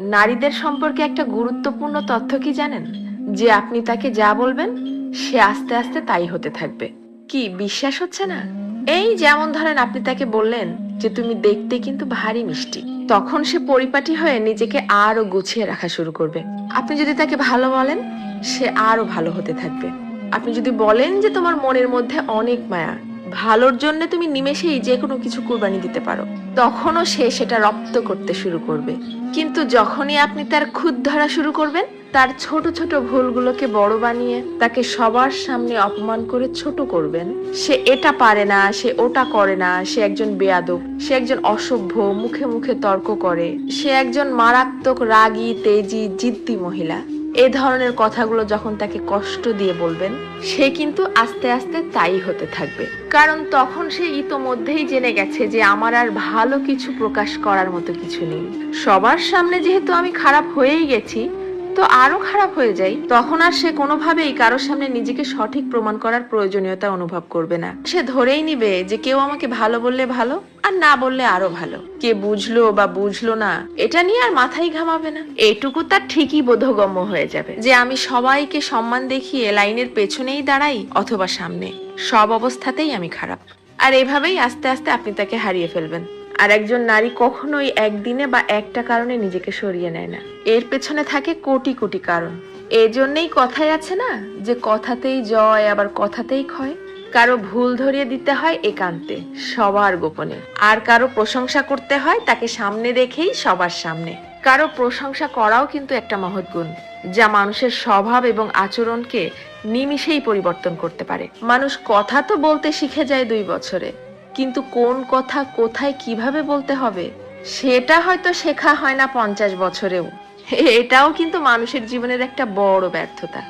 নারীদের সম্পর্কে একটা গুরুত্বপূর্ণ তথ্য কি জানেন? যে আপনি তাকে যা বলবেন সে আস্তে আস্তে তাই হতে থাকবে। কি বিশ্বাস হচ্ছে না? এই যেমন ধরেন আপনি তাকে বললেন যে তুমি দেখতে কিন্তু ভারী মিষ্টি, তখন সে পরিপাটি হয়ে নিজেকে আরো গুছিয়ে রাখা শুরু করবে। আপনি যদি তাকে ভালো বলেন সে আরো ভালো হতে থাকবে। আপনি যদি বলেন যে তোমার মনের মধ্যে অনেক মায়া, ভালোর জন্য তুমি নিমেষেই যে কোনো কিছু কুরবানি দিতে পারো, তখনও সে সেটা রপ্ত করতে শুরু করবে। কিন্তু যখনই আপনি তার খুঁত ধরা শুরু করবেন, তার ছোট ছোট ভুলগুলোকে বড় বানিয়ে তাকে সবার সামনে অপমান করে ছোট করবেন, সে এটা পারে না, সে ওটা করে না, সে একজন বেয়াদব, সে একজন অসভ্য, মুখে মুখে তর্ক করে, সে একজন মারাত্মক রাগী তেজি জিদ্দি মহিলা, এ ধরনের কথাগুলো যখন তাকে কষ্ট দিয়ে বলবেন, সে কিন্তু আস্তে আস্তে তাই হতে থাকবে। কারণ তখন সে ইতোমধ্যেই জেনে গেছে যে আমার আর ভালো কিছু প্রকাশ করার মতো কিছু নেই। সবার সামনে যেহেতু আমি খারাপ হয়েই গেছি, তো আরো খারাপ হয়ে যাই, তখন আর সে কোনোভাবেই কারোর সামনে নিজেকে সঠিক প্রমাণ করার প্রয়োজনীয়তা অনুভব করবে না। সে ধরেই নিবে যে কেউ আমাকে ভালো বললে ভালো, আর না বললে আরো ভালো। কে বুঝলো বা বুঝলো না এটা নিয়ে আর মাথায় ঘামাবে না। এইটুকু তার ঠিকই বোধগম্য হয়ে যাবে যে আমি সবাইকে সম্মান দেখিয়ে লাইনের পেছনেই দাঁড়াই অথবা সামনে, সব অবস্থাতেই আমি খারাপ। আর এভাবেই আস্তে আস্তে আপনি তাকে হারিয়ে ফেলবেন। আর একজন নারী কখনোই একদিনে বা একটা কারণে নিজেকে সরিয়ে নেয় না, এর পেছনে থাকে কোটি কোটি কারণ। এজন্যই কথায় আছে না যে কথাতেই জয় আবার কথাতেই ক্ষয়। কারো ভুল ধরিয়ে দিতে হয় একান্তে, সবার গোপনে। আর কারো প্রশংসা করতে হয় তাকে সামনে রেখেই সবার সামনে। কারো প্রশংসা করাও কিন্তু একটা মহৎ গুণ, যা মানুষের স্বভাব এবং আচরণকে নিমিষেই পরিবর্তন করতে পারে। মানুষ কথা তো বলতে শিখে যায় 2 বছরে, কিন্তু কোন কথা কোথায় কিভাবে বলতে হবে সেটা হয়তো শেখা হয় না 50 বছরেও। এটাও কিন্তু মানুষের জীবনের একটা বড় ব্যর্থতা।